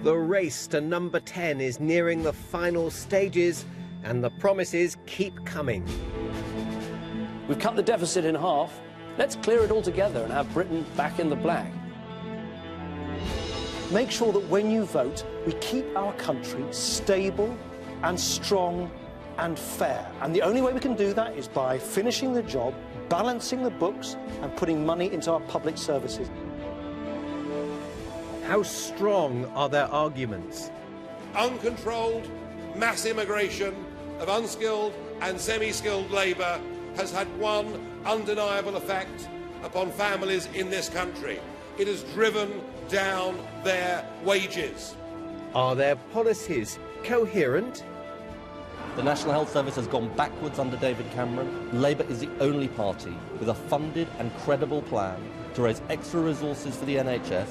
The race to number 10 is nearing the final stages, and the promises keep coming. We've cut the deficit in half. Let's clear it all together and have Britain back in the black. Make sure that when you vote, we keep our country stable and strong and fair. And the only way we can do that is by finishing the job, balancing the books, and putting money into our public services. How strong are their arguments? Uncontrolled mass immigration of unskilled and semi-skilled labour has had one undeniable effect upon families in this country. It has driven down their wages. Are their policies coherent? The National Health Service has gone backwards under David Cameron. Labour is the only party with a funded and credible plan to raise extra resources for the NHS.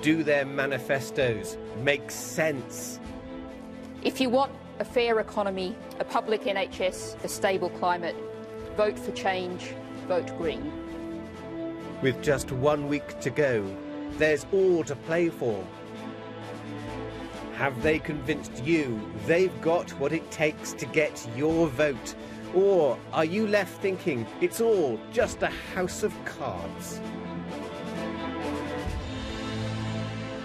Do their manifestos make sense? If you want a fair economy, a public NHS, a stable climate, vote for change, vote Green. With just 1 week to go, there's all to play for. Have they convinced you they've got what it takes to get your vote? Or are you left thinking it's all just a house of cards?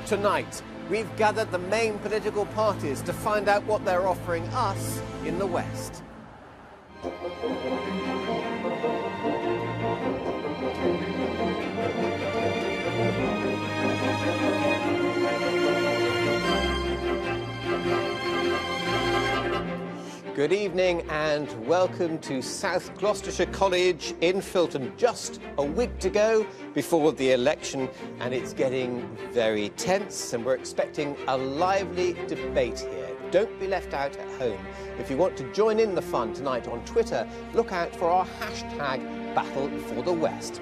Tonight, we've gathered the main political parties to find out what they're offering us in the West. Good evening and welcome to South Gloucestershire College in Filton. Just a week to go before the election, and it's getting very tense, and we're expecting a lively debate here. Don't be left out at home. If you want to join in the fun tonight on Twitter, look out for our hashtag Battle for the West.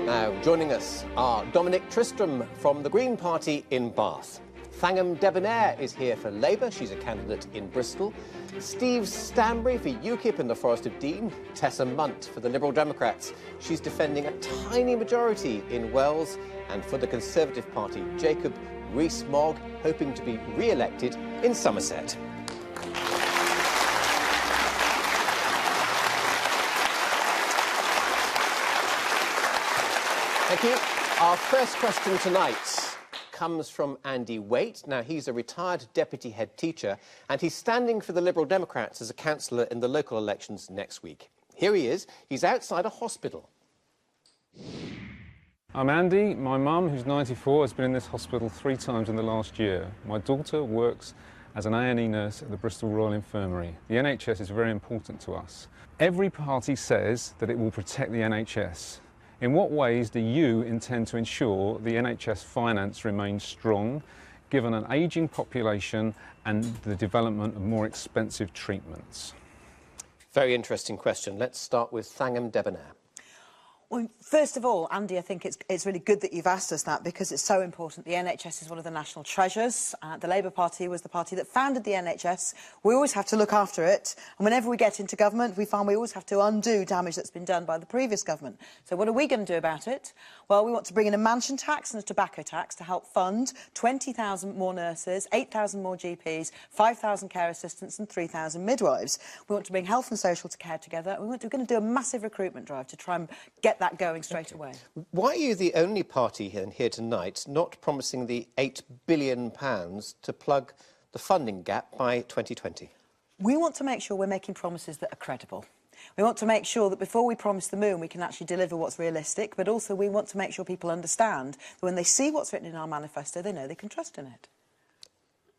Now, joining us are Dominic Tristram from the Green Party in Bath. Thangam Debbonaire is here for Labour. She's a candidate in Bristol. Steve Stanbury for UKIP in the Forest of Dean. Tessa Munt for the Liberal Democrats. She's defending a tiny majority in Wales. And for the Conservative Party, Jacob Rees-Mogg, hoping to be re-elected in Somerset. Thank you. Our first question tonight comes from Andy Waite. Now, he's a retired deputy head teacher, and he's standing for the Liberal Democrats as a councillor in the local elections next week. Here he is. He's outside a hospital. I'm Andy. My mum, who's 94, has been in this hospital 3 times in the last year. My daughter works as an A&E nurse at the Bristol Royal Infirmary. The NHS is very important to us. Every party says that it will protect the NHS. In what ways do you intend to ensure the NHS finance remains strong, given an ageing population and the development of more expensive treatments? Very interesting question. Let's start with Thangam Debbonaire. Well, first of all, Andy, I think it's really good that you've asked us that, because it's so important. The NHS is one of the national treasures. The Labour Party was the party that founded the NHS. We always have to look after it. And whenever we get into government, we find we always have to undo damage that's been done by the previous government. So what are we going to do about it? Well, we want to bring in a mansion tax and a tobacco tax to help fund 20,000 more nurses, 8,000 more GPs, 5,000 care assistants and 3,000 midwives. We want to bring health and social care together. We're going to do a massive recruitment drive to try and get that going straight away. Why are you the only party here tonight not promising the £8 billion to plug the funding gap by 2020? We want to make sure we're making promises that are credible. We want to make sure that before we promise the moon, we can actually deliver what's realistic, but also we want to make sure people understand that when they see what's written in our manifesto, they know they can trust in it.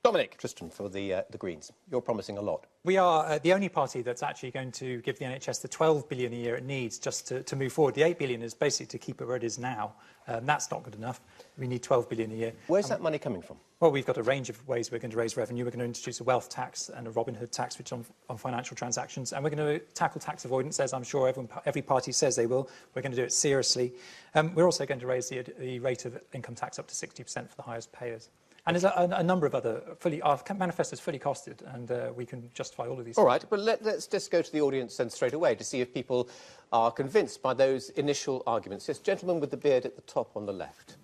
Dominic Tristram for the Greens. You're promising a lot. We are the only party that's actually going to give the NHS the £12 billion a year it needs just to move forward. The £8 billion is basically to keep it where it is now. That's not good enough. We need £12 billion a year. Where's that money coming from? Well, we've got a range of ways we're going to raise revenue. We're going to introduce a wealth tax and a Robin Hood tax, which on financial transactions, and we're going to tackle tax avoidance, as I'm sure every party says they will. We're going to do it seriously. We're also going to raise the rate of income tax up to 60% for the highest payers. And there's a number of other our manifesto is fully costed, and we can justify all of these. All right, but let's just go to the audience then straight away to see if people are convinced by those initial arguments. Yes, gentleman with the beard at the top on the left.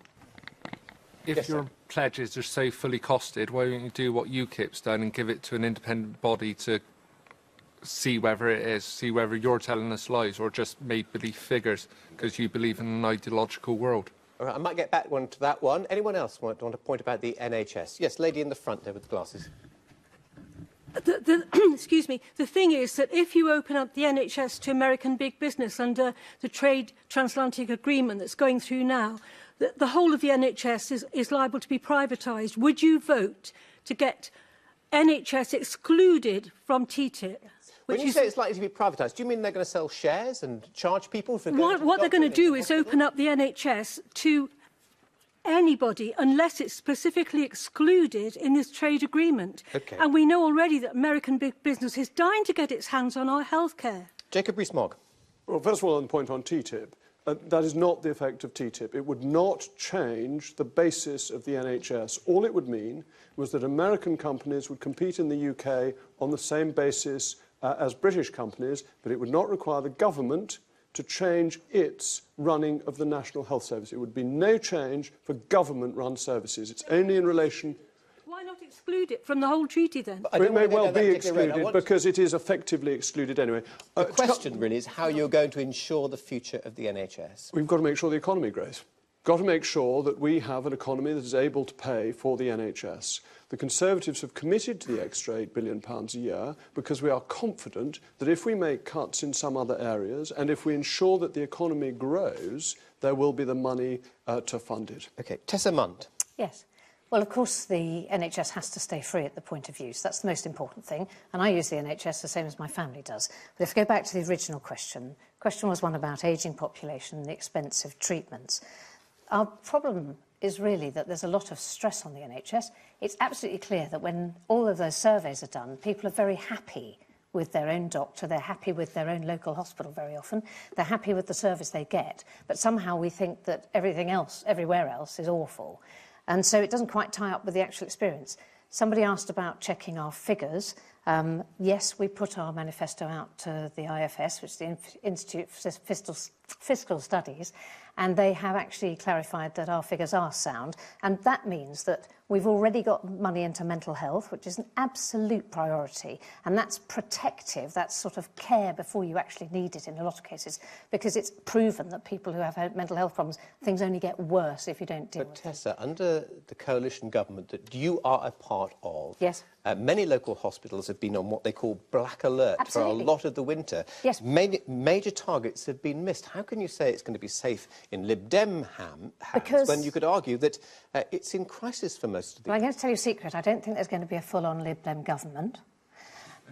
If your pledges are so fully costed, why don't you do what UKIP's done and give it to an independent body to see whether it is, see whether you're telling us lies or just make-believe figures because you believe in an ideological world? All right, I might get back to that one. Anyone else want a point about the NHS? Yes, lady in the front there with the glasses. Excuse me. The thing is that if you open up the NHS to American big business under the trade transatlantic agreement that's going through now, the whole of the NHS is liable to be privatised. Would you vote to get NHS excluded from TTIP? When you say it's likely to be privatised, do you mean they're going to sell shares and charge people for going to the What they're going to doctor do is open up the NHS to anybody unless it's specifically excluded in this trade agreement. Okay. And we know already that American big business is dying to get its hands on our healthcare. Jacob Rees-Mogg. Well, first of all, on the point on TTIP, that is not the effect of TTIP. It would not change the basis of the NHS. All it would mean was that American companies would compete in the UK on the same basis as British companies, but it would not require the government to change its running of the National Health Service. It would be no change for government-run services. It's only in relation... Why not exclude it from the whole treaty, then? It may well be excluded because it is effectively excluded anyway. The question really is how you're going to ensure the future of the NHS. We've got to make sure the economy grows. Got to make sure that we have an economy that is able to pay for the NHS. The Conservatives have committed to the extra £8 billion a year because we are confident that if we make cuts in some other areas and if we ensure that the economy grows, there will be the money to fund it. OK, Tessa Mund. Yes. Well, of course, the NHS has to stay free at the point of use. That's the most important thing. And I use the NHS the same as my family does. But if we go back to the original question, the question was one about ageing population and the expensive treatments. Our problem is really that there's a lot of stress on the NHS. It's absolutely clear that when all of those surveys are done, people are very happy with their own doctor, they're happy with their own local hospital very often, they're happy with the service they get, but somehow we think that everything else, everywhere else, is awful. And so it doesn't quite tie up with the actual experience. Somebody asked about checking our figures. Yes, we put our manifesto out to the IFS, which is the Institute for Fiscal Studies, and they have actually clarified that our figures are sound. And that means that we've already got money into mental health, which is an absolute priority. And that's protective, that's sort of care before you actually need it in a lot of cases, because it's proven that people who have mental health problems, things only get worse if you don't deal with it. But Tessa, under the coalition government that you are a part of, yes, many local hospitals have been on what they call black alert Absolutely. for a lot of the winter. Yes. Major targets have been missed. How can you say it's going to be safe in Lib Dem hands when you could argue that it's in crisis for most of the... Well, I'm going to tell you a secret. I don't think there's going to be a full-on Lib Dem government.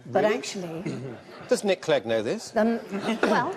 But Really? actually... Does Nick Clegg know this? Well,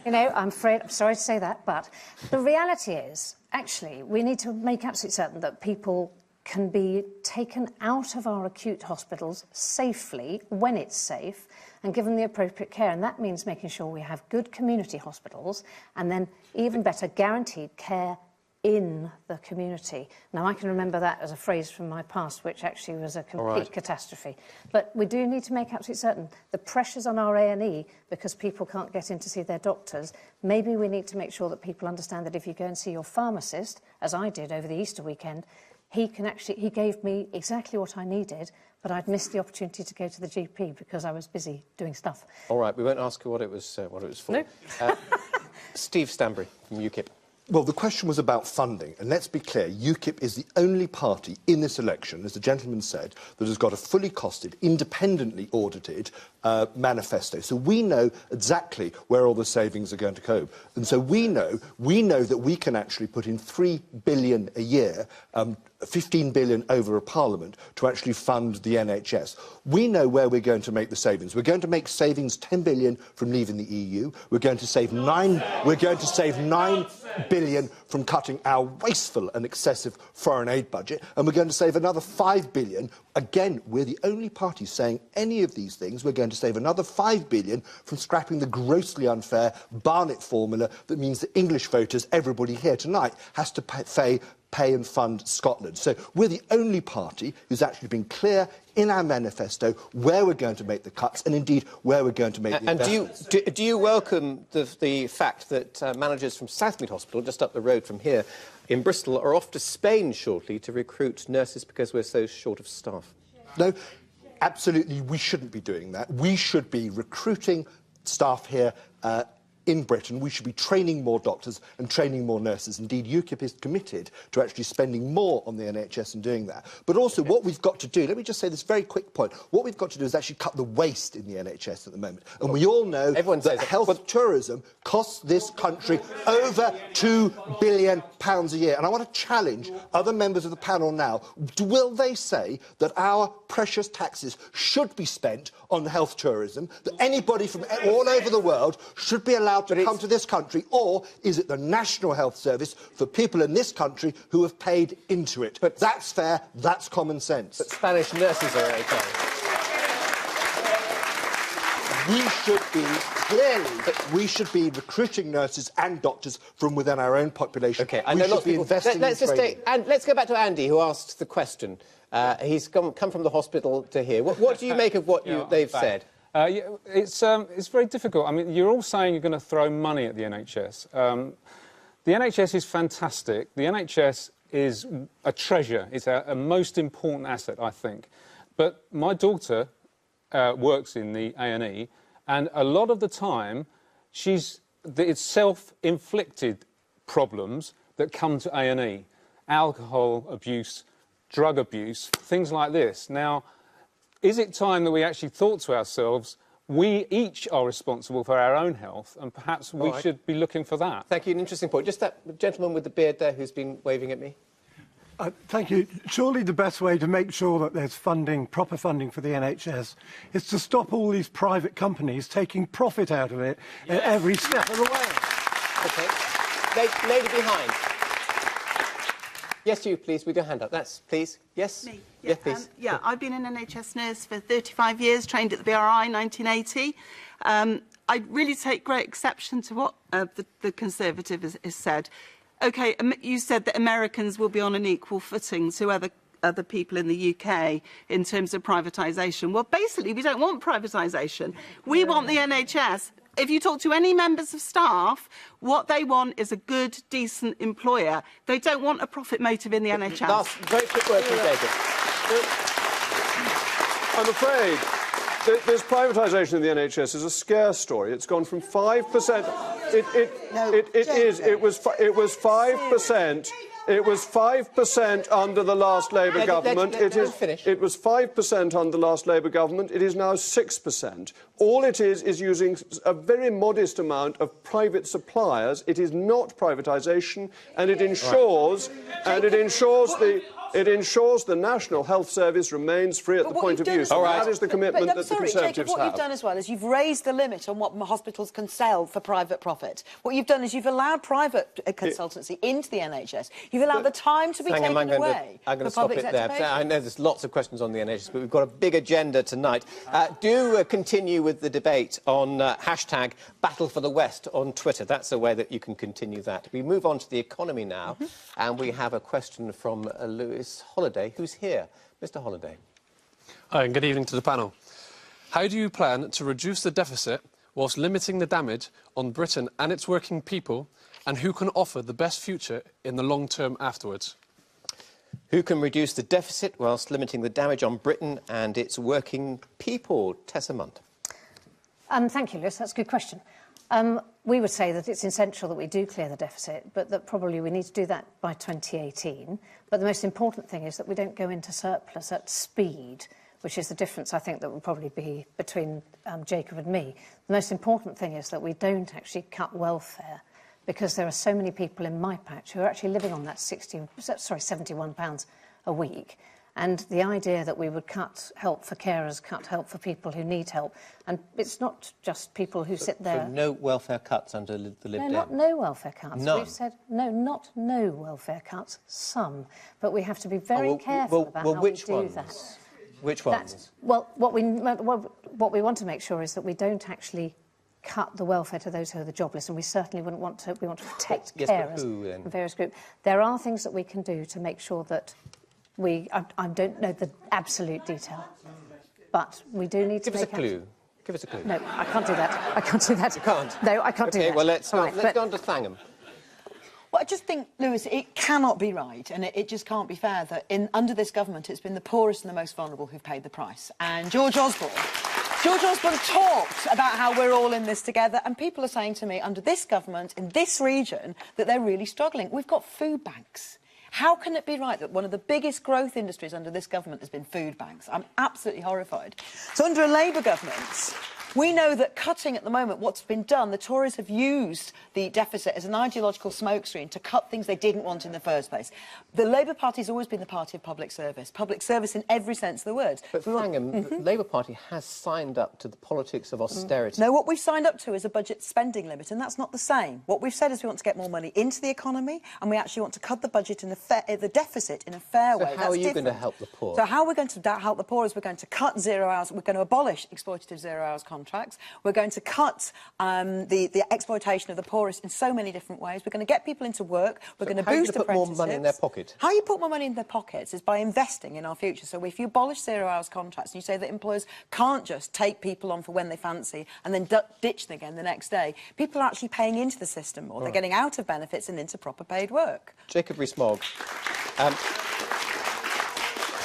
you know, I'm sorry to say that, but the reality is, actually, we need to make absolutely certain that people can be taken out of our acute hospitals safely, when it's safe, and given the appropriate care. And that means making sure we have good community hospitals and then, even better, guaranteed care in the community. Now, I can remember that as a phrase from my past, which actually was a complete catastrophe. But we do need to make absolutely certain the pressures on our A&E, because people can't get in to see their doctors, maybe we need to make sure that people understand that if you go and see your pharmacist, as I did over the Easter weekend, he gave me exactly what I needed, but I'd missed the opportunity to go to the GP because I was busy doing stuff. All right, we won't ask you what it was for. No. Steve Stanbury from UKIP. Well, the question was about funding, and let's be clear, UKIP is the only party in this election, as the gentleman said, that has got a fully costed, independently audited manifesto. So we know exactly where all the savings are going to go. And so we know that we can actually put in £3 billion a year, 15 billion over a parliament to actually fund the NHS. We know where we're going to make the savings. We're going to make savings 10 billion from leaving the EU. We're going to save 9 billion from cutting our wasteful and excessive foreign aid budget, and we're going to save another 5 billion. Again, we're the only party saying any of these things. We're going to save another 5 billion from scrapping the grossly unfair Barnett formula that means that English voters, everybody here tonight, has to pay pay and fund Scotland. So we're the only party who's actually been clear in our manifesto where we're going to make the cuts and indeed where we're going to make the investments. And do you welcome the fact that managers from Southmead Hospital, just up the road from here in Bristol, are off to Spain shortly to recruit nurses because we're so short of staff? No, absolutely we shouldn't be doing that. We should be recruiting staff here in Britain. We should be training more doctors and training more nurses. Indeed, UKIP is committed to actually spending more on the NHS and doing that. But also what we've got to do, let me just say this very quick point, what we've got to do is actually cut the waste in the NHS at the moment. And we all know that health tourism costs this country over £2 billion a year. And I want to challenge other members of the panel now. Will they say that our precious taxes should be spent on health tourism, that anybody from all over the world should be allowed to come to this country, or is it the National Health Service for people in this country who have paid into it? But that's fair, that's common sense. But Spanish nurses are OK. We should be recruiting nurses and doctors from within our own population. OK, I know lots of people. Let's go back to Andy, who asked the question. He's come from the hospital to here. What do you make of what they've said? It's very difficult. I mean, you're all saying you're going to throw money at the NHS. The NHS is fantastic. The NHS is a treasure. It's a most important asset, I think. But my daughter works in the A&E, and a lot of the time, it's self-inflicted problems that come to A&E. Alcohol abuse, drug abuse, things like this. Now, is it time that we actually thought to ourselves, we each are responsible for our own health, and perhaps we should be looking for that? Thank you. An interesting point. Just that gentleman with the beard there who's been waving at me. Thank you. Surely the best way to make sure that there's funding, proper funding for the NHS, is to stop all these private companies taking profit out of it at every step of the way. OK. Lady behind. Yes, you, please. With your hand up. That's, please. Yes? Me. Yeah, please. I've been an NHS nurse for 35 years, trained at the BRI in 1980. I really take great exception to what the Conservative has said. OK, you said that Americans will be on an equal footing to other people in the UK in terms of privatisation. Well, basically, we don't want privatisation. We want the NHS. If you talk to any members of staff, what they want is a good, decent employer. They don't want a profit motive in the NHS. Last, very quick word from David. I'm afraid this privatisation of the NHS is a scare story. It's gone from 5%. It was 5%. It was 5% under the last Labour government. It was 5% under the last Labour government. It is now 6%. All it is using a very modest amount of private suppliers. It is not privatisation, and it ensures the National Health Service remains free at the point of use. That is the commitment that the Conservatives Jacob, what you've done as well is you've raised the limit on what hospitals can sell for private profit. What you've done is you've allowed private consultancy into the NHS. You've allowed the time to be taken away. I'm going to stop it there. I know there's lots of questions on the NHS, but we've got a big agenda tonight. Do continue with the debate on hashtag Battle for the West on Twitter. That's a way that you can continue that. We move on to the economy now, and we have a question from Lewis Holliday, who's here. Mr. Holliday. Hi, and good evening to the panel. How do you plan to reduce the deficit whilst limiting the damage on Britain and its working people, and who can offer the best future in the long term afterwards? Who can reduce the deficit whilst limiting the damage on Britain and its working people? Tessa Munt. Thank you, Lewis. That's a good question. We would say that it's essential that we do clear the deficit, but that probably we need to do that by 2018. But the most important thing is that we don't go into surplus at speed, which is the difference, I think, that will probably be between Jacob and me. The most important thing is that we don't actually cut welfare, because there are so many people in my patch who are actually living on that £71 a week. And the idea that we would cut help for carers, cut help for people who need help, and it's not just people who sit there... So no welfare cuts under the Lib Dem? No, not no welfare cuts. None? We've said, no, not no welfare cuts, some. But we have to be very careful about how we do that. Which ones? Well, what we want to make sure is that we don't actually cut the welfare to those who are the jobless, and we certainly wouldn't want to. We want to protect Yes, but carers who, then? and various groups. There are things that we can do to make sure that I don't know the absolute detail, but we do need to Give us a clue. Give us a clue. No, I can't do that. I can't do that. You can't? No, I can't do that. OK, well, let's go on to Thangam. Well, I just think, Lewis, it cannot be right, and it just can't be fair that under this government it's been the poorest and the most vulnerable who've paid the price. And George Osborne talked about how we're all in this together, and people are saying to me, under this government, in this region, that they're really struggling. We've got food banks. How can it be right that one of the biggest growth industries under this government has been food banks? I'm absolutely horrified. So under a Labour government, we know that cutting at the moment, what's been done, the Tories have used the deficit as an ideological smokescreen to cut things they didn't want in the first place. The Labour Party has always been the party of public service in every sense of the word. But Thangam, the Labour Party has signed up to the politics of austerity. No, what we've signed up to is a budget spending limit, and that's not the same. What we've said is we want to get more money into the economy, and we actually want to cut the budget in the deficit in a fair way. So how are you going to help the poor? So how we're going to help the poor is we're going to cut 0 hours. We're going to abolish exploitative 0 hours contracts. We're going to cut the exploitation of the poorest in so many different ways. We're going to get people into work. We're going to boost apprenticeships. How do you put more money in their pocket? How you put more money in their pockets is by investing in our future. So if you abolish 0 hours contracts and you say that employers can't just take people on for when they fancy and then ditch them again the next day, people are actually paying into the system more. They're getting out of benefits and into proper paid work. Jacob Rees-Mogg.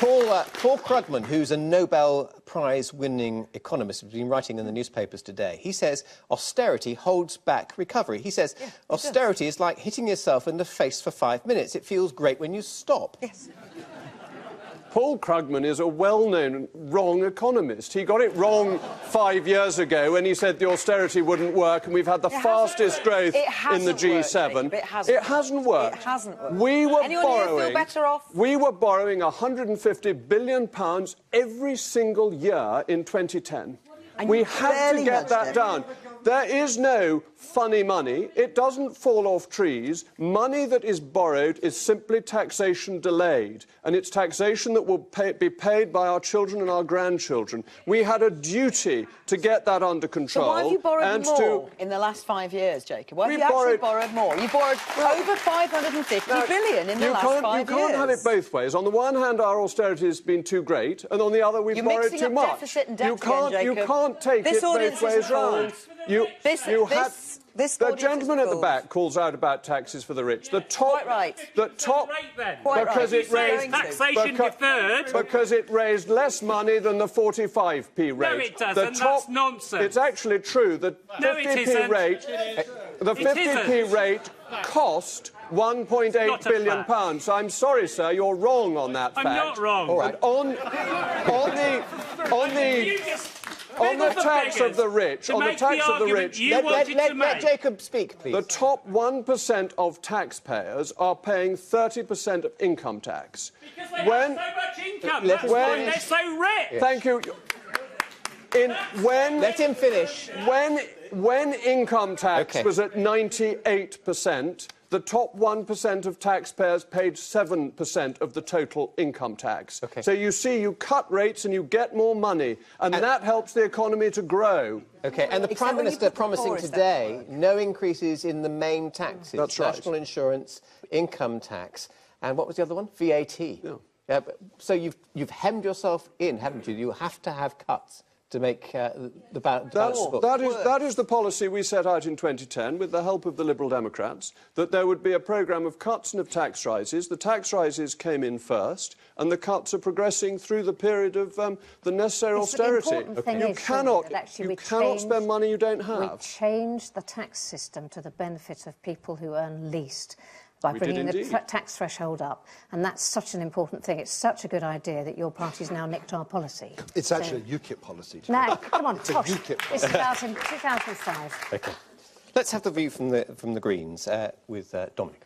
Paul Krugman, who's a Nobel Prize-winning economist, has been writing in the newspapers today. He says austerity holds back recovery. He says austerity is like hitting yourself in the face for 5 minutes. It feels great when you stop. Yes. Paul Krugman is a well-known wrong economist. He got it wrong 5 years ago when he said the austerity wouldn't work, and we've had the fastest growth in the G7. It hasn't worked. It hasn't worked. We were Anyone here feel better off? We were borrowing £150 billion every single year in 2010. And we had to get that down. There is no funny money. It doesn't fall off trees. Money that is borrowed is simply taxation delayed, and it's taxation that will be paid by our children and our grandchildren. We had a duty to get that under control. So why have you borrowed more in the last 5 years, Jacob? Why have you actually borrowed more? You borrowed over £550 billion in the last 5 years. You can't have it both ways. On the one hand, our austerity has been too great, and on the other, we've borrowed too much. Deficit and debt You can't take it both ways round. The gentleman at the back calls out about taxes for the rich. The top, because it raised taxation deferred. Because it raised less money than the 45p rate. No, it doesn't. That's nonsense. It's actually true. The 50p rate, the 50p rate cost £1.8 billion. I'm sorry, sir, you're wrong on that fact. I'm not wrong. All right. On the tax of the rich, let Jacob speak, please. The top 1% of taxpayers are paying 30% of income tax. Because they have so much income, that's why they're so rich. Thank you. Let him finish. When income tax was at 98%, the top 1% of taxpayers paid 7% of the total income tax. So you see, you cut rates and you get more money, and that helps the economy to grow. And the Prime Minister promising today no increases in the main taxes. That's right. National insurance, income tax, and what was the other one? VAT. Yeah. So you've hemmed yourself in, haven't you? You have to have cuts to make the balance work. That is the policy we set out in 2010 with the help of the Liberal Democrats, that there would be a programme of cuts and of tax rises. The tax rises came in first, and the cuts are progressing through the period of the necessary austerity. You cannot spend money you don't have. We changed the tax system to the benefit of people who earn least, by bringing the tax threshold up. And that's such an important thing. It's such a good idea that your party's now nicked our policy. It's actually a UKIP policy. No, come on, Tosh. It's It's about in 2005. OK. Let's have the view from the Greens with Dominic.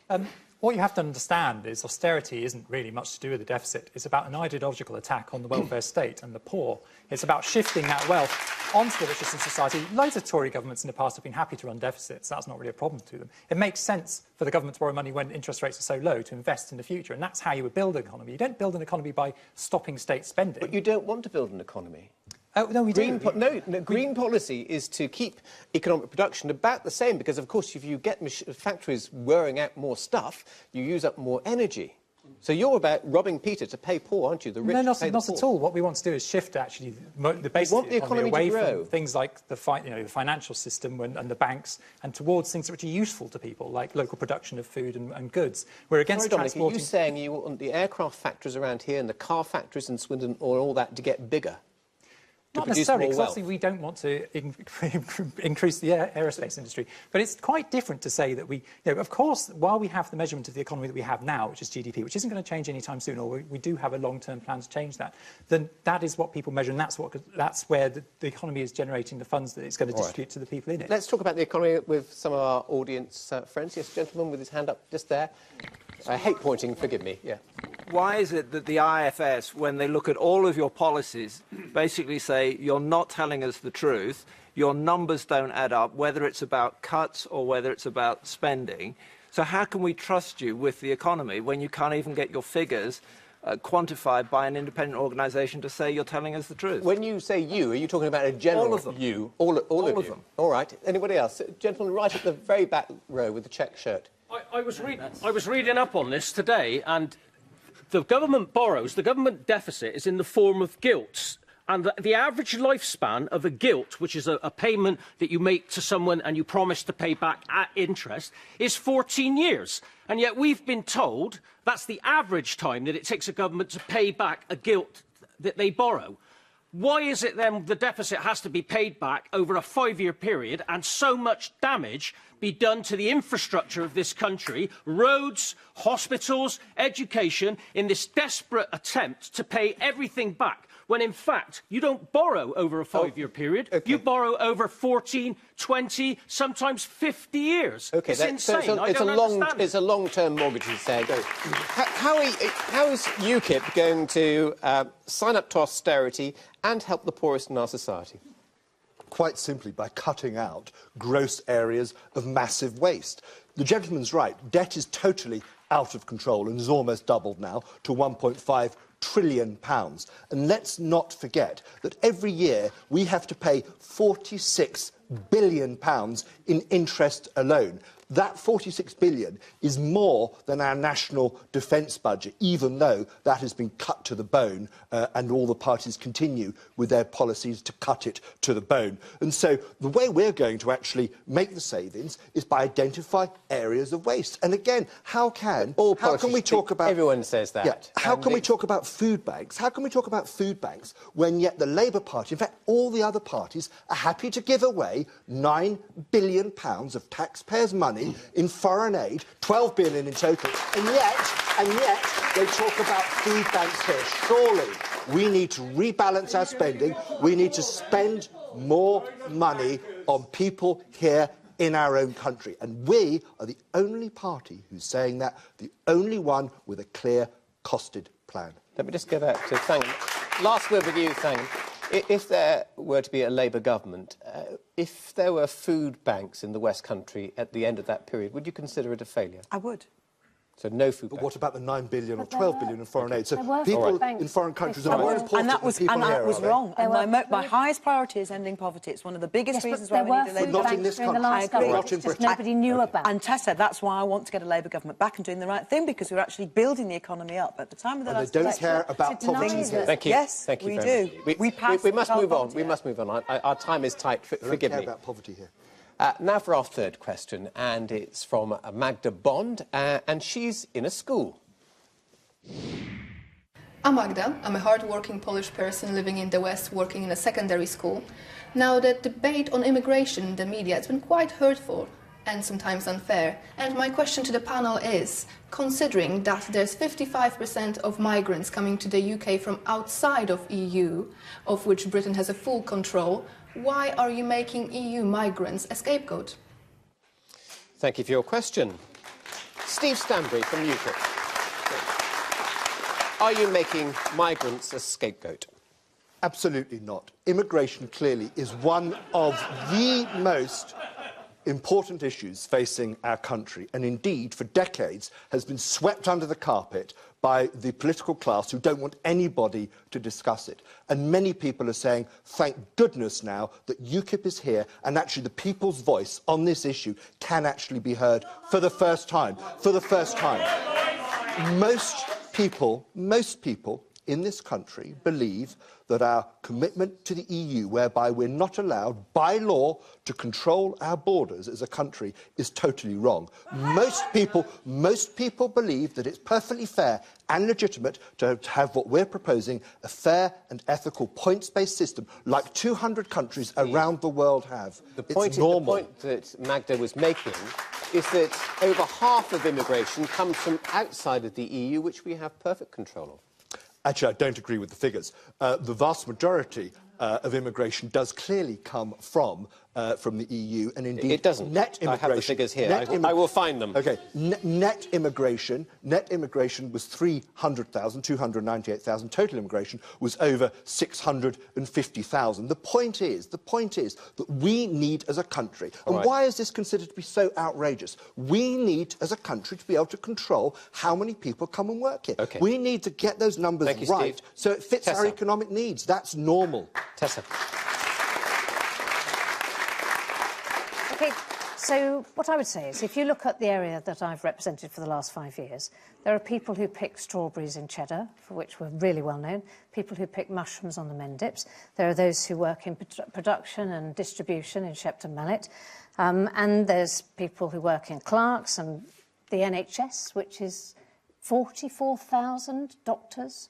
What you have to understand is austerity isn't really much to do with the deficit. It's about an ideological attack on the welfare state and the poor. It's about shifting that wealth onto the richest in society. Loads of Tory governments in the past have been happy to run deficits. That's not really a problem to them. It makes sense for the government to borrow money when interest rates are so low to invest in the future, and that's how you would build an economy. You don't build an economy by stopping state spending. But you don't want to build an economy. Oh, no, we green don't. Green policy is to keep economic production about the same, because, of course, if you get factories whirring out more stuff, you use up more energy. So you're about robbing Peter to pay Paul, aren't you? The rich No, to pay not the poor. at all. What we want to do is shift, actually, the basis want of the the economy economy away to grow. from things like the financial system and the banks, and towards things which are useful to people, like local production of food and goods. We're against Sorry, Dominic, transporting... are you saying you want the aircraft factories around here and the car factories in Swindon or all that to get bigger? Not necessarily, because obviously we don't want to increase the aerospace industry. But it's quite different to say that of course, while we have the measurement of the economy that we have now, which is GDP, which isn't going to change anytime soon, or we do have a long-term plan to change that, then that is what people measure, and that's where the economy is generating the funds that it's going to distribute to the people in it. Let's talk about the economy with some of our audience friends. Yes, gentleman with his hand up just there. I hate pointing, forgive me. Yeah. Why is it that the IFS, when they look at all of your policies, basically say you're not telling us the truth, your numbers don't add up, whether it's about cuts or whether it's about spending? So how can we trust you with the economy when you can't even get your figures quantified by an independent organisation to say you're telling us the truth? When you say you, are you talking about a general all of them. you? All of them. All right. Anybody else? Gentleman right at the very back row with the check shirt. I was reading up on this today, and the government borrows, the government deficit is in the form of gilts. And the average lifespan of a gilt, which is a payment that you make to someone and you promise to pay back at interest, is 14 years. And yet we've been told that's the average time that it takes a government to pay back a gilt that they borrow. Why is it then the deficit has to be paid back over a 5-year period and so much damage be done to the infrastructure of this country, roads, hospitals, education, in this desperate attempt to pay everything back, when in fact you don't borrow over a 5-year period, you borrow over 14, 20, sometimes 50 years. Okay, it's insane. I don't understand it. It's a long-term mortgage, you say. How is UKIP going to sign up to austerity and help the poorest in our society? Quite simply by cutting out gross areas of massive waste. The gentleman's right. Debt is totally out of control and has almost doubled now to £1.5 trillion. And let's not forget that every year we have to pay £46 billion in interest alone. That 46 billion is more than our national defence budget, even though that has been cut to the bone, and all the parties continue with their policies to cut it to the bone. And so the way we're going to actually make the savings is by identifying areas of waste. And again, how can we talk about... Everyone says that. Yeah, how can we talk about food banks? How can we talk about food banks when yet the Labour Party, in fact, all the other parties, are happy to give away £9 billion of taxpayers' money in foreign aid, 12 billion in total, and yet they talk about food banks here. Surely we need to rebalance our spending. We need to spend more money on people here in our own country. And we are the only party who's saying that, the only one with a clear, costed plan. Let me just go back to Thangam. Last word with you, Thangam. If there were to be a Labour government, if there were food banks in the West Country at the end of that period, would you consider it a failure? I would. So no food banks. But what about the 9 billion or 12 billion in foreign aid? So people in foreign countries are more important and that was, than people and here, that was wrong. And my highest priority is ending poverty. It's one of the biggest reasons why we need a Labour government. Not in this country. I agree. Not in Britain. Nobody knew about. And Tessa, that's why I want to get a Labour government back and doing the right thing, because we're actually building the economy up. At the time of the last election, they don't care about poverty here. Thank you. Yes, Thank you we very do. Much. We must move on. We must move on. Our time is tight. Forgive me. They don't care about poverty here. Now for our third question, and it's from Magda Bond, and she's in a school. I'm Magda. I'm a hard-working Polish person living in the West, working in a secondary school. Now, the debate on immigration in the media has been quite hurtful and sometimes unfair. And my question to the panel is, considering that there's 55% of migrants coming to the UK from outside of EU, of which Britain has a full control, why are you making EU migrants a scapegoat? Thank you for your question. Steve Stanbury from UKIP. Are you making migrants a scapegoat? Absolutely not. Immigration clearly is one of the most important issues facing our country, and indeed for decades has been swept under the carpet by the political class who don't want anybody to discuss it. And many people are saying, thank goodness now that UKIP is here and actually the people's voice on this issue can actually be heard for the first time. For the first time. Most people in this country believe that our commitment to the EU, whereby we're not allowed by law to control our borders as a country, is totally wrong. Most people believe that it's perfectly fair and legitimate to have what we're proposing, a fair and ethical points-based system like 200 countries around the world have. The point that Magda was making is that over half of immigration comes from outside of the EU, which we have perfect control of. Actually, I don't agree with the figures. The vast majority of immigration does clearly come from the EU, and indeed it doesn't. Net immigration. I have the figures here. I will find them. Okay. Net immigration was 300,000, 298,000. Total immigration was over 650,000. The point is that we need, as a country, and why is this considered to be so outrageous? We need, as a country, to be able to control how many people come and work here. Okay. We need to get those numbers right, so it fits our economic needs. That's normal. Tessa. OK, so what I would say is, if you look at the area that I've represented for the last 5 years, there are people who pick strawberries in Cheddar, for which we're really well known, people who pick mushrooms on the Mendips. There are those who work in production and distribution in Shepton Mallet. And there's people who work in Clarks and the NHS, which is 44,000 doctors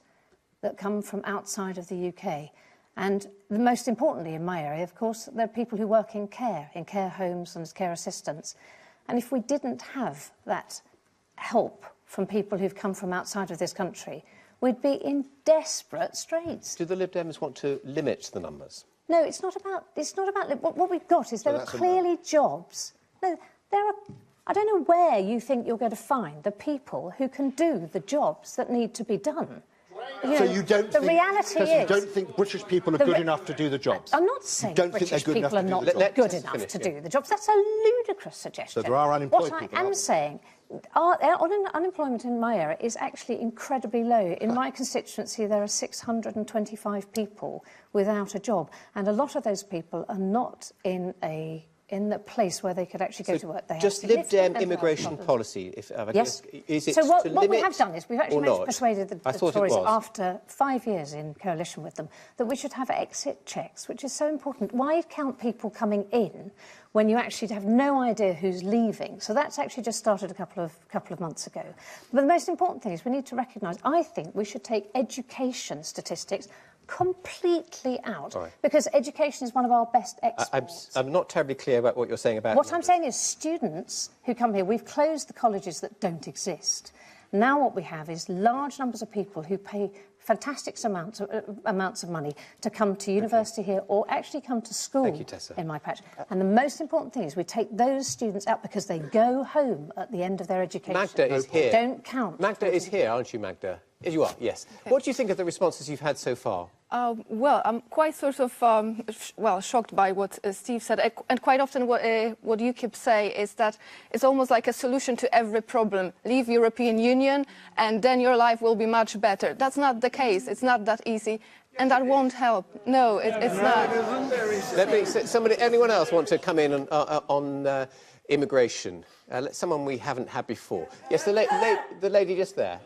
that come from outside of the UK. And most importantly, in my area, of course, there are people who work in care homes and as care assistants. And if we didn't have that help from people who've come from outside of this country, we'd be in desperate straits. Do the Lib Dems want to limit the numbers? No, it's not about what we've got is there are clearly jobs. No, there are. I don't know where you think you're going to find the people who can do the jobs that need to be done. So you don't think, reality is... you don't think British people are good enough to do the jobs? I'm not saying British people are not good enough to do the jobs. That's a ludicrous suggestion. So there are unemployed people. people. What I am saying, unemployment in my area is actually incredibly low. In my constituency, there are 625 people without a job, and a lot of those people are not in the place where they could actually go to work. They just Lib Dem immigration policy, yes. Is it so what limit we have done is we've actually persuaded the Tories after 5 years in coalition with them that we should have exit checks, which is so important. Why count people coming in when you actually have no idea who's leaving? So that's actually just started a couple of months ago. But the most important thing is we need to recognise, I think we should take education statistics completely out, because education is one of our best exports. I'm not terribly clear about what you're saying about... What I'm saying is students who come here, we've closed the colleges that don't exist. Now what we have is large numbers of people who pay fantastic amounts of money to come to university here or actually come to school in my patch. And the most important thing is we take those students out because they go home at the end of their education. Magda is here. Don't count. Magda is here, aren't you, Magda? Yes, you are, yes. Okay. What do you think of the responses you've had so far? Well, I'm quite sort of, shocked by what Steve said. And quite often what UKIP say is that it's almost like a solution to every problem. Leave European Union and then your life will be much better. That's not the case. It's not that easy. And that won't help. No, it's not. Let me, anyone else want to come in on immigration? Someone we haven't had before. Yes, the lady just there.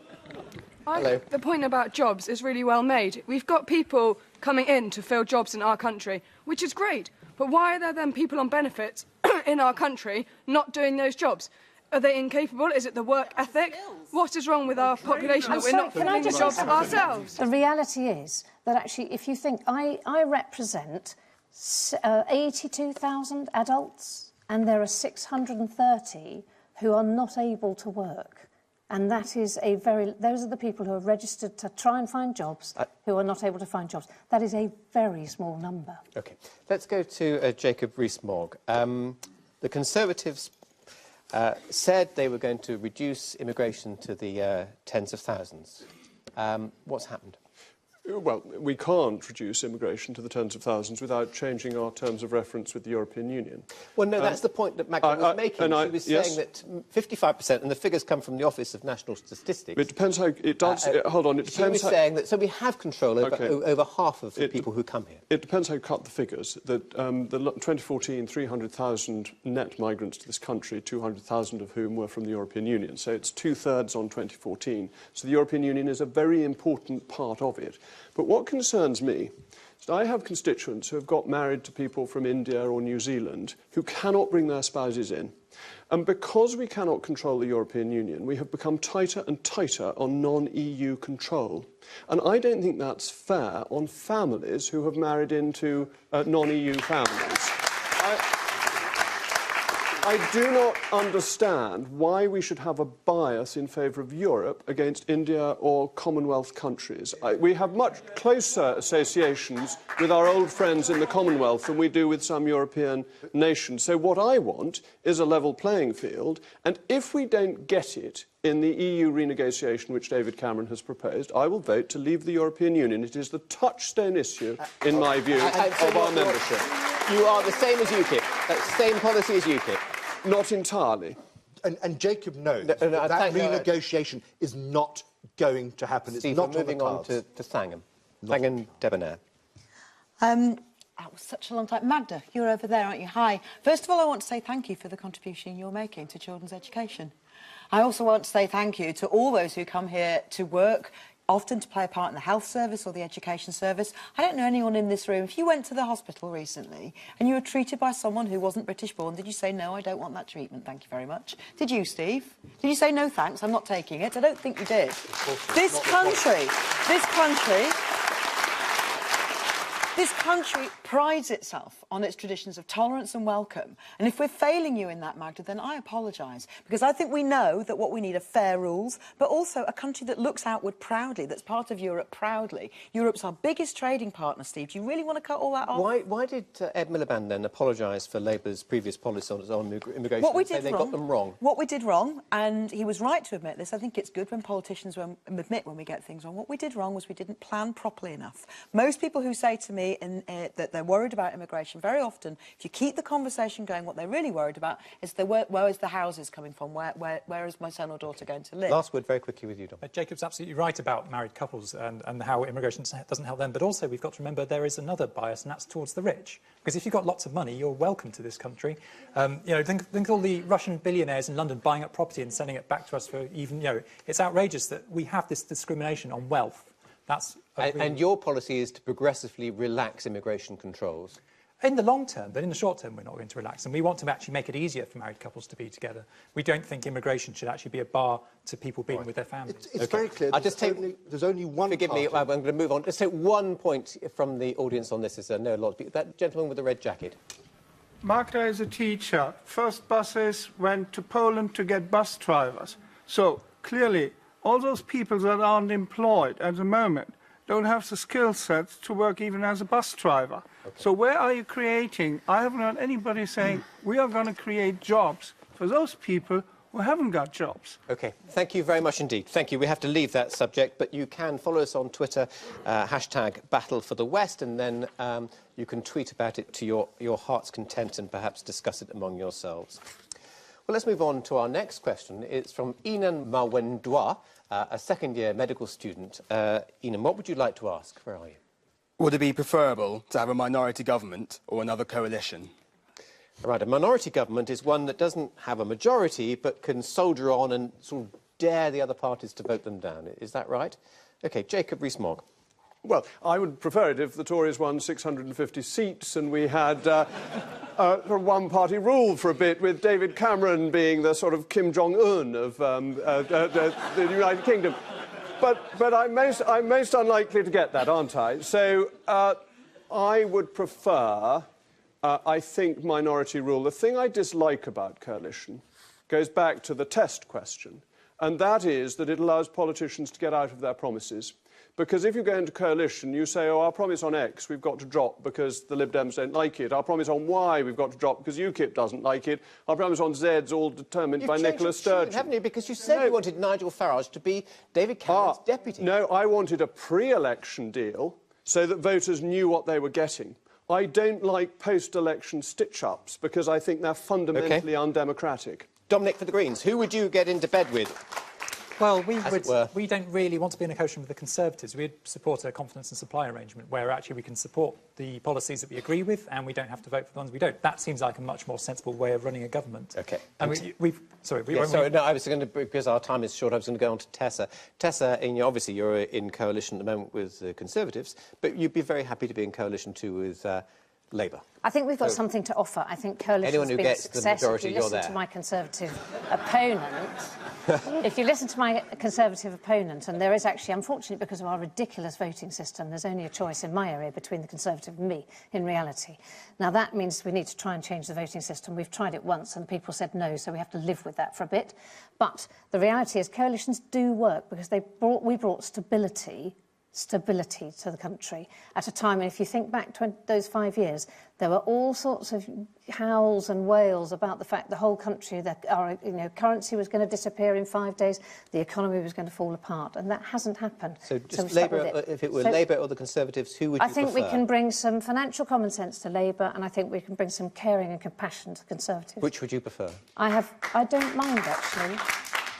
Hello. The point about jobs is really well made. We've got people coming in to fill jobs in our country, which is great. But why are there then people on benefits in our country not doing those jobs? Are they incapable? Is it the work ethic? What is wrong with our population that we're not filling the jobs ourselves? The reality is that actually, if you think, I represent 82,000 adults, and there are 630 who are not able to work. And that is those are the people who are registered to try and find jobs, who are not able to find jobs. That is a very small number. OK. Let's go to Jacob Rees-Mogg. The Conservatives said they were going to reduce immigration to the tens of thousands. What's happened? Well, we can't reduce immigration to the tens of thousands without changing our terms of reference with the European Union. Well, no, that's the point that Magda was making. She was saying that 55%, and the figures come from the Office of National Statistics. It depends how it does. Hold on, it depends. She was saying that so we have control over half of the people who come here. It depends how you cut the figures. That the 2014, 300,000 net migrants to this country, 200,000 of whom were from the European Union. So it's 2/3 on 2014. So the European Union is a very important part of it. But what concerns me is that I have constituents who have got married to people from India or New Zealand who cannot bring their spouses in. And because we cannot control the European Union, we have become tighter and tighter on non-EU control. And I don't think that's fair on families who have married into non-EU families. I do not understand why we should have a bias in favour of Europe against India or Commonwealth countries. We have much closer associations with our old friends in the Commonwealth than we do with some European nations. So what I want is a level playing field, and if we don't get it in the EU renegotiation which David Cameron has proposed, I will vote to leave the European Union. It is the touchstone issue, in my view, of our membership. You are the same as UKIP, same policy as UKIP. Not entirely. And Jacob knows that renegotiation is not going to happen. Steve, it's not moving on to Thangam. Thangam Debbonaire. That was such a long time. Magda, you're over there, aren't you? Hi. First of all, I want to say thank you for the contribution you're making to children's education. I also want to say thank you to all those who come here to work, often to play a part in the health service or the education service. I don't know anyone in this room. If you went to the hospital recently and you were treated by someone who wasn't British born, did you say, no, I don't want that treatment, thank you very much? Did you, Steve? Did you say, no, thanks, I'm not taking it? I don't think you did. This country prides itself on its traditions of tolerance and welcome. And if we're failing you in that, Magda, then I apologise. Because I think we know that what we need are fair rules, but also a country that looks outward proudly, that's part of Europe proudly. Europe's our biggest trading partner, Steve. Do you really want to cut all that off? Why did Ed Miliband then apologise for Labour's previous policy on immigration? What we did they got them wrong. What we did wrong, and he was right to admit this, I think it's good when politicians admit when we get things wrong. What we did wrong was we didn't plan properly enough. Most people who say to me that they're worried about immigration, very often, if you keep the conversation going, what they're really worried about is where is the houses coming from? Where is my son or daughter going to live? Last word very quickly with you, Dom. Jacob's absolutely right about married couples and how immigration doesn't help them. But also we've got to remember there is another bias, and that's towards the rich. Because if you've got lots of money, you're welcome to this country. You know, think of all the Russian billionaires in London buying up property and sending it back to us for even, you know, it's outrageous that we have this discrimination on wealth. That's and your policy is to progressively relax immigration controls? In the long term, but in the short term, we're not going to relax. And we want to actually make it easier for married couples to be together. We don't think immigration should actually be a bar to people being with their families. It's very clear. There's only one Forgive me, I'm going to move on. Let's take one point from the audience on this, as I know a lot of people. That gentleman with the red jacket. Magda is a teacher. First buses went to Poland to get bus drivers. So, clearly, all those people that aren't employed at the moment don't have the skill sets to work even as a bus driver. Okay. So where are you creating? I haven't heard anybody saying we are going to create jobs for those people who haven't got jobs. OK, thank you very much indeed. Thank you. We have to leave that subject, but you can follow us on Twitter, hashtag Battle for the West, and then you can tweet about it to your heart's content and perhaps discuss it among yourselves. Well, let's move on to our next question. It's from Inan Mawendwa, a second-year medical student. Inan, what would you like to ask? Where are you? Would it be preferable to have a minority government or another coalition? Right, a minority government is one that doesn't have a majority but can soldier on and sort of dare the other parties to vote them down. Is that right? OK, Jacob Rees-Mogg. Well, I would prefer it if the Tories won 650 seats and we had a one-party rule for a bit, with David Cameron being the sort of Kim Jong-un of the United Kingdom. But I'm most unlikely to get that, aren't I? So I would prefer, I think, minority rule. The thing I dislike about coalition goes back to the test question, and that is that it allows politicians to get out of their promises. Because if you go into coalition, you say, oh, our promise on X we've got to drop because the Lib Dems don't like it. Our promise on Y we've got to drop because UKIP doesn't like it. Our promise on Z's all determined by Nicola Sturgeon. Haven't you? Because you said you wanted Nigel Farage to be David Cameron's deputy. No, I wanted a pre-election deal so that voters knew what they were getting. I don't like post-election stitch-ups because I think they're fundamentally undemocratic. Dominic for the Greens, who would you get into bed with? Well, we don't really want to be in a coalition with the Conservatives. We'd support a confidence and supply arrangement where actually we can support the policies that we agree with and we don't have to vote for the ones we don't. That seems like a much more sensible way of running a government. OK. And no, I was going to, because our time is short, I was going to go on to Tessa. Tessa, obviously you're in coalition at the moment with the Conservatives, but you'd be very happy to be in coalition too with Labour. I think we've got something to offer. I think coalition's been a success. If you listen to my Conservative opponent, and there is actually, unfortunately, because of our ridiculous voting system, there's only a choice in my area between the Conservative and me, in reality. Now, that means we need to try and change the voting system. We've tried it once and people said no, so we have to live with that for a bit. But the reality is coalitions do work because we brought stability to the country at a time, and if you think back to those 5 years, there were all sorts of howls and wails about the fact the whole country, that our currency was going to disappear in 5 days, the economy was going to fall apart, and that hasn't happened. So just Labour, if it were Labour or the Conservatives, who would you prefer? I think we can bring some financial common sense to Labour, and I think we can bring some caring and compassion to Conservatives. Which would you prefer? I don't mind, actually.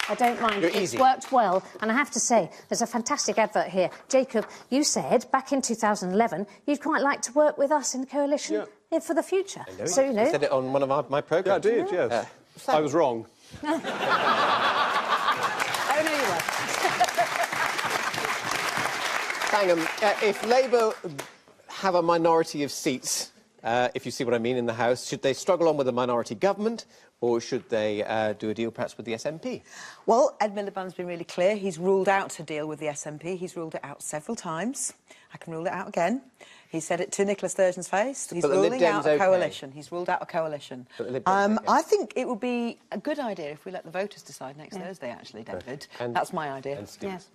I don't mind. It's worked well. And I have to say, there's a fantastic advert here. Jacob, you said back in 2011 you'd quite like to work with us in the coalition for the future. So, you said it on one of my programmes. Yeah, I did, yes. I was wrong. Oh, no, you weren't. Thangam, if Labour have a minority of seats, if you see what I mean, in the House, should they struggle on with a minority government, or should they do a deal perhaps with the SNP? Well, Ed Miliband's been really clear. He's ruled out a deal with the SNP. He's ruled it out several times. I can rule it out again. He said it to Nicola Sturgeon's face. He's ruling out a coalition. He's ruled out a coalition. I think it would be a good idea if we let the voters decide next Thursday, actually, David. That's my idea. Yes.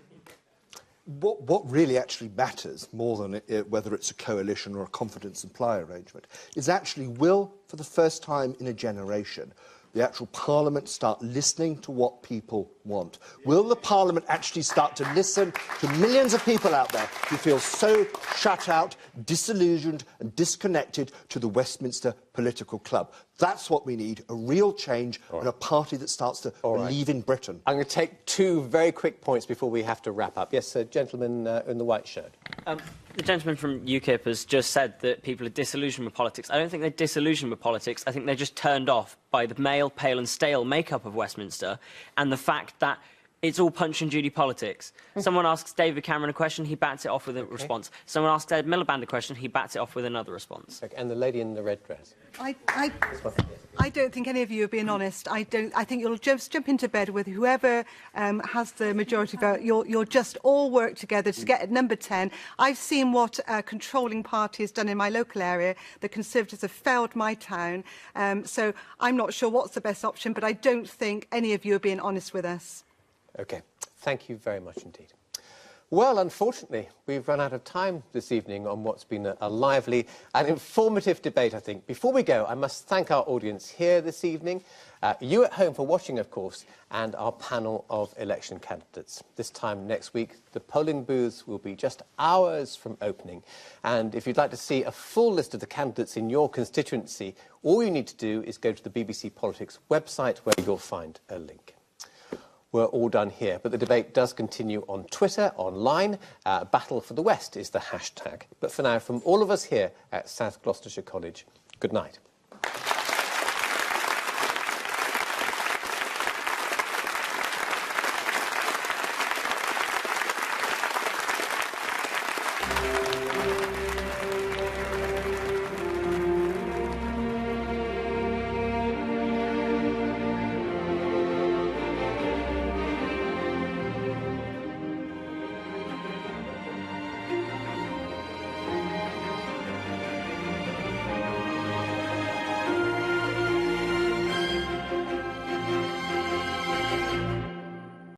What really actually matters, more than whether it's a coalition or a confidence supply arrangement, is actually will, for the first time in a generation, the actual Parliament start listening to what people want? Will the Parliament actually start to listen to millions of people out there who feel so shut out, disillusioned and disconnected to the Westminster political club? That's what we need, a real change and a party that starts to believe in Britain. I'm going to take two very quick points before we have to wrap up. Yes, gentleman in the white shirt. The gentleman from UKIP has just said that people are disillusioned with politics. I don't think they're disillusioned with politics. I think they're just turned off by the male, pale and stale makeup of Westminster and the fact that it's all Punch and Judy politics. Someone asks David Cameron a question, he bats it off with a response. Someone asks Ed Miliband a question, he bats it off with another response. And the lady in the red dress. I don't think any of you are being honest. I think you'll just jump into bed with whoever has the majority vote. You'll just all work together to get at number 10. I've seen what a controlling party has done in my local area. The Conservatives have failed my town. So I'm not sure what's the best option, but I don't think any of you are being honest with us. OK. Thank you very much indeed. Well, unfortunately, we've run out of time this evening on what's been a lively and informative debate, I think. Before we go, I must thank our audience here this evening, you at home for watching, of course, and our panel of election candidates. This time next week, the polling booths will be just hours from opening. And if you'd like to see a full list of the candidates in your constituency, all you need to do is go to the BBC Politics website, where you'll find a link. We're all done here, but the debate does continue on Twitter, online. Battle for the West is the hashtag. But for now, from all of us here at South Gloucestershire College, good night.